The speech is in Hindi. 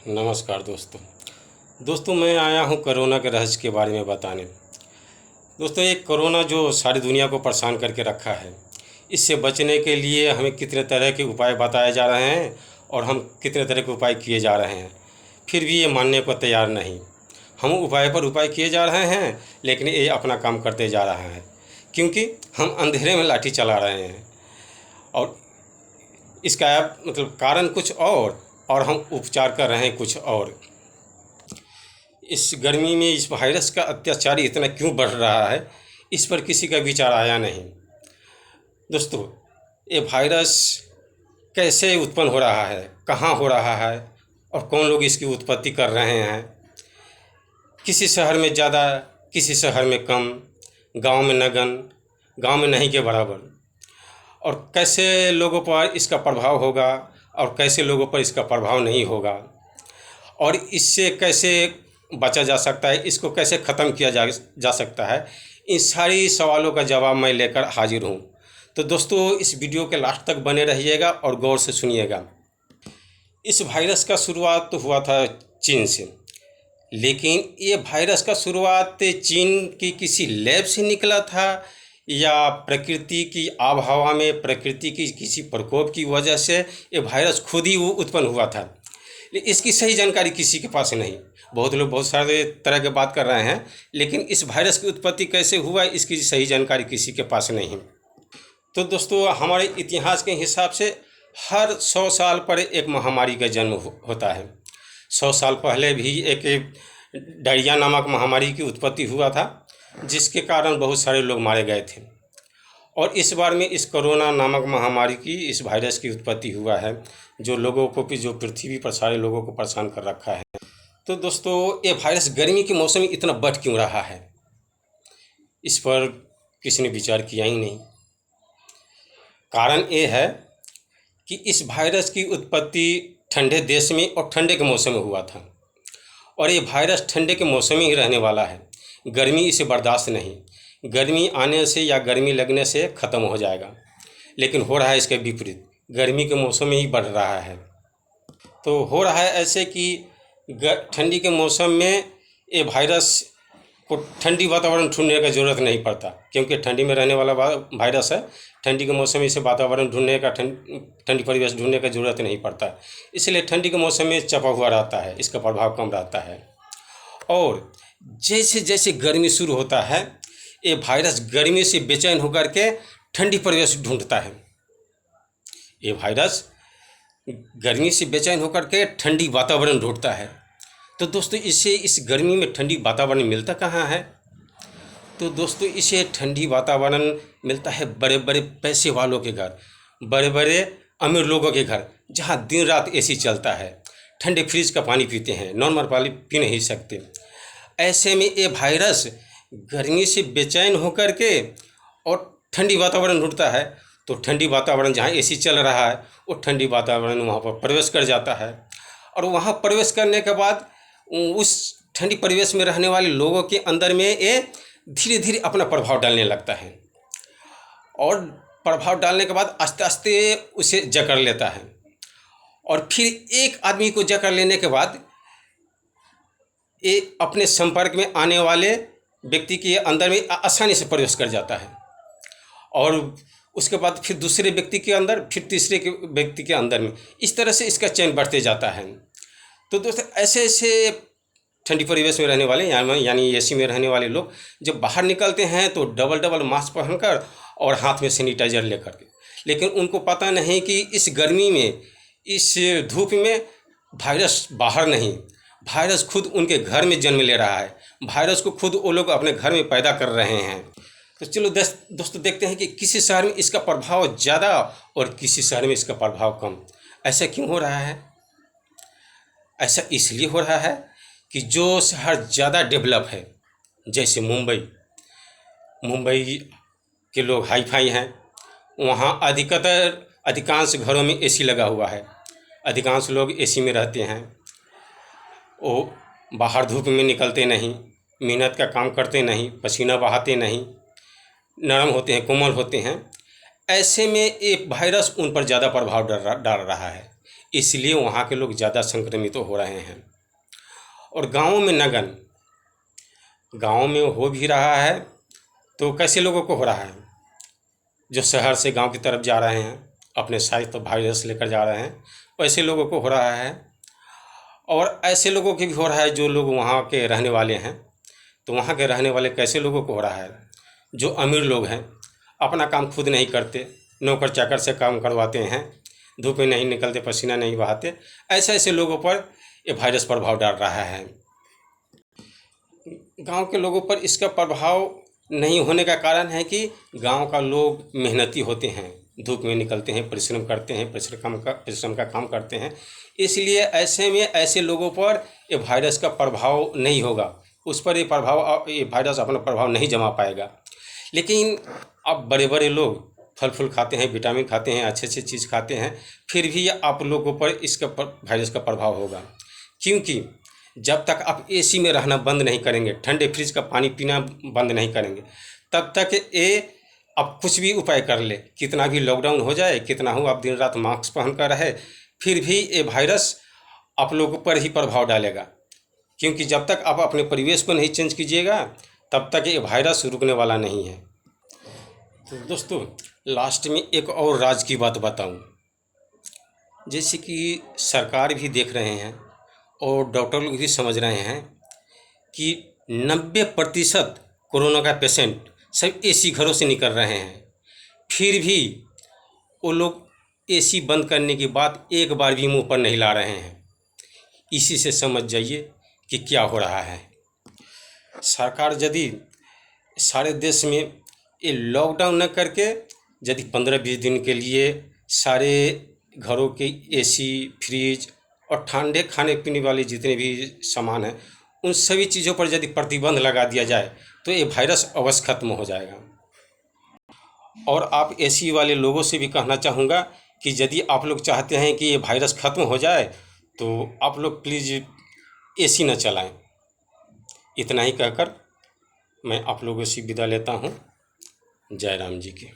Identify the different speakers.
Speaker 1: नमस्कार दोस्तों मैं आया हूँ कोरोना के रहस्य के बारे में बताने। दोस्तों, ये कोरोना जो सारी दुनिया को परेशान करके रखा है, इससे बचने के लिए हमें कितने तरह के उपाय बताए जा रहे हैं और हम कितने तरह के उपाय किए जा रहे हैं, फिर भी ये मानने को तैयार नहीं। हम उपाय पर उपाय किए जा रहे हैं, लेकिन ये अपना काम करते जा रहा है, क्योंकि हम अंधेरे में लाठी चला रहे हैं और इसका मतलब कारण कुछ और हम उपचार कर रहे हैं कुछ और। इस गर्मी में इस वायरस का अत्याचार इतना क्यों बढ़ रहा है, इस पर किसी का विचार आया नहीं। दोस्तों, ये वायरस कैसे उत्पन्न हो रहा है, कहाँ हो रहा है और कौन लोग इसकी उत्पत्ति कर रहे हैं। किसी शहर में ज़्यादा, किसी शहर में कम, गांव में नगन, गांव में नहीं के बराबर। और कैसे लोगों पर इसका प्रभाव होगा और कैसे लोगों पर इसका प्रभाव नहीं होगा, और इससे कैसे बचा जा सकता है, इसको कैसे ख़त्म किया जा सकता है, इन सारी सवालों का जवाब मैं लेकर हाजिर हूँ। तो दोस्तों, इस वीडियो के लास्ट तक बने रहिएगा और गौर से सुनिएगा। इस वायरस का शुरुआत तो हुआ था चीन से, लेकिन ये वायरस का शुरुआत चीन की किसी लैब से निकला था या प्रकृति की आबहवा में प्रकृति की किसी प्रकोप की वजह से ये वायरस खुद ही उत्पन्न हुआ था, लेकिन इसकी सही जानकारी किसी के पास नहीं। बहुत लोग बहुत सारे तरह के बात कर रहे हैं, लेकिन इस वायरस की उत्पत्ति कैसे हुआ इसकी सही जानकारी किसी के पास नहीं। तो दोस्तों, हमारे इतिहास के हिसाब से हर 100 साल पर एक महामारी का जन्म होता है। 100 साल पहले भी एक डायरिया नामक महामारी की उत्पत्ति हुआ था, जिसके कारण बहुत सारे लोग मारे गए थे। और इस बार में इस कोरोना नामक महामारी की, इस वायरस की उत्पत्ति हुआ है, जो लोगों को भी, जो पृथ्वी पर सारे लोगों को परेशान कर रखा है। तो दोस्तों, ये वायरस गर्मी के मौसम में इतना बढ़ क्यों रहा है, इस पर किसी ने विचार किया ही नहीं। कारण ये है कि इस वायरस की उत्पत्ति ठंडे देश में और ठंडे के मौसम में हुआ था, और ये वायरस ठंडे के मौसम में ही रहने वाला है। गर्मी इसे बर्दाश्त नहीं, गर्मी आने से या गर्मी लगने से ख़त्म हो जाएगा, लेकिन हो रहा है इसके विपरीत, गर्मी के मौसम में ही बढ़ रहा है। तो हो रहा है ऐसे कि ठंडी के मौसम में ये वायरस को ठंडी वातावरण ढूंढने का ज़रूरत नहीं पड़ता, क्योंकि ठंडी में रहने वाला वायरस है। ठंडी के मौसम में इसे वातावरण ढूंढने का, ठंडी परिवेश ढूंढने का ज़रूरत नहीं पड़ता, इसलिए ठंडी के मौसम में चपा हुआ रहता है, इसका प्रभाव कम रहता है। और जैसे जैसे गर्मी शुरू होता है, ये वायरस गर्मी से बेचैन होकर के ठंडी परिवेश ढूंढता है। ये वायरस गर्मी से बेचैन होकर के ठंडी वातावरण ढूंढता है। तो दोस्तों, इसे इस गर्मी में ठंडी वातावरण मिलता कहाँ है? तो दोस्तों, इसे ठंडी वातावरण मिलता है बड़े बड़े पैसे वालों के घर, बड़े बड़े अमीर लोगों के घर, जहाँ दिन रात एसी चलता है, ठंडे फ्रिज का पानी पीते हैं, नॉर्मल पानी पी नहीं सकते। ऐसे में ये वायरस गर्मी से बेचैन होकर के और ठंडी वातावरण ढूंढता है। तो ठंडी वातावरण, जहाँ एसी चल रहा है, वो ठंडी वातावरण वहाँ पर प्रवेश कर जाता है, और वहाँ प्रवेश करने के बाद उस ठंडी परिवेश में रहने वाले लोगों के अंदर में ये धीरे धीरे अपना प्रभाव डालने लगता है, और प्रभाव डालने के बाद आस्ते आस्ते उसे जकड़ लेता है, और फिर एक आदमी को जकड़ लेने के बाद ये अपने संपर्क में आने वाले व्यक्ति के अंदर में आसानी से प्रवेश कर जाता है, और उसके बाद फिर दूसरे व्यक्ति के अंदर, फिर तीसरे के व्यक्ति के अंदर में, इस तरह से इसका चयन बढ़ते जाता है। तो दोस्तों, ऐसे ऐसे ठंडी परिवेश में रहने वाले यानी एसी में रहने वाले लोग जब बाहर निकलते हैं तो डबल मास्क पहनकर और हाथ में सैनिटाइजर लेकर के, लेकिन उनको पता नहीं कि इस गर्मी में, इस धूप में वायरस बाहर नहीं, वायरस खुद उनके घर में जन्म ले रहा है। वायरस को खुद वो लोग अपने घर में पैदा कर रहे हैं। तो चलो दोस्तों, देखते हैं कि किसी शहर में इसका प्रभाव ज़्यादा और किसी शहर में इसका प्रभाव कम। ऐसा क्यों हो रहा है? ऐसा इसलिए हो रहा है कि जो शहर ज़्यादा डेवलप है, जैसे मुंबई के लोग हाई फाई हैं, वहाँ अधिकांश घरों में एसी लगा हुआ है, अधिकांश लोग एसी में रहते हैं, वो बाहर धूप में निकलते नहीं, मेहनत का काम करते नहीं, पसीना बहाते नहीं, नरम होते हैं, कोमल होते हैं। ऐसे में ये वायरस उन पर ज़्यादा प्रभाव डाल रहा है, इसलिए वहाँ के लोग ज़्यादा संक्रमित हो रहे हैं। और गाँवों में नगन गाँव में हो भी रहा है तो कैसे लोगों को हो रहा है? जो शहर से गांव की तरफ जा रहे हैं, अपने साथ तो वायरस लेकर जा रहे हैं, वैसे लोगों को हो रहा है। और ऐसे लोगों की भी हो रहा है जो लोग वहाँ के रहने वाले हैं। तो वहाँ के रहने वाले कैसे लोगों को हो रहा है? जो अमीर लोग हैं, अपना काम खुद नहीं करते, नौकर चाकर से काम करवाते हैं, धूप में नहीं निकलते, पसीना नहीं बहाते, ऐसे ऐसे लोगों पर ये वायरस प्रभाव डाल रहा है। गांव के लोगों पर इसका प्रभाव नहीं होने का कारण है कि गांव का लोग मेहनती होते हैं, धूप में निकलते हैं, परिश्रम करते हैं, परिश्रम का काम करते हैं। इसलिए ऐसे में ऐसे लोगों पर ये वायरस का प्रभाव नहीं होगा, उस पर ये वायरस अपना प्रभाव नहीं जमा पाएगा। लेकिन अब बड़े बड़े लोग फल फूल खाते हैं, विटामिन खाते हैं, अच्छे अच्छे चीज़ खाते हैं, फिर भी आप लोगों पर इसका वायरस का प्रभाव होगा। क्योंकि जब तक आप एसी में रहना बंद नहीं करेंगे, ठंडे फ्रिज का पानी पीना बंद नहीं करेंगे, तब तक ये आप कुछ भी उपाय कर ले, कितना भी लॉकडाउन हो जाए, कितना हो आप दिन रात मास्क पहन कर रहे, फिर भी ये वायरस आप लोगों पर ही प्रभाव डालेगा। क्योंकि जब तक आप अपने परिवेश को नहीं चेंज कीजिएगा, तब तक ये वायरस रुकने वाला नहीं है। तो दोस्तों, लास्ट में एक और राज की बात बताऊं। जैसे कि सरकार भी देख रहे हैं और डॉक्टर लोग भी समझ रहे हैं कि 90% कोरोना का पेशेंट सब एसी घरों से निकल रहे हैं, फिर भी वो लोग एसी बंद करने के बाद एक बार भी मुंह पर नहीं ला रहे हैं। इसी से समझ जाइए कि क्या हो रहा है। सरकार यदि सारे देश में ये लॉकडाउन न करके यदि 15-20 दिन के लिए सारे घरों के एसी, फ्रिज और ठंडे खाने पीने वाले जितने भी सामान हैं, उन सभी चीज़ों पर यदि प्रतिबंध लगा दिया जाए तो ये वायरस अवश्य खत्म हो जाएगा। और आप एसी वाले लोगों से भी कहना चाहूँगा कि यदि आप लोग चाहते हैं कि ये वायरस खत्म हो जाए तो आप लोग प्लीज़ एसी न चलाएं। इतना ही कहकर मैं आप लोगों से विदा लेता हूँ। जय राम जी की।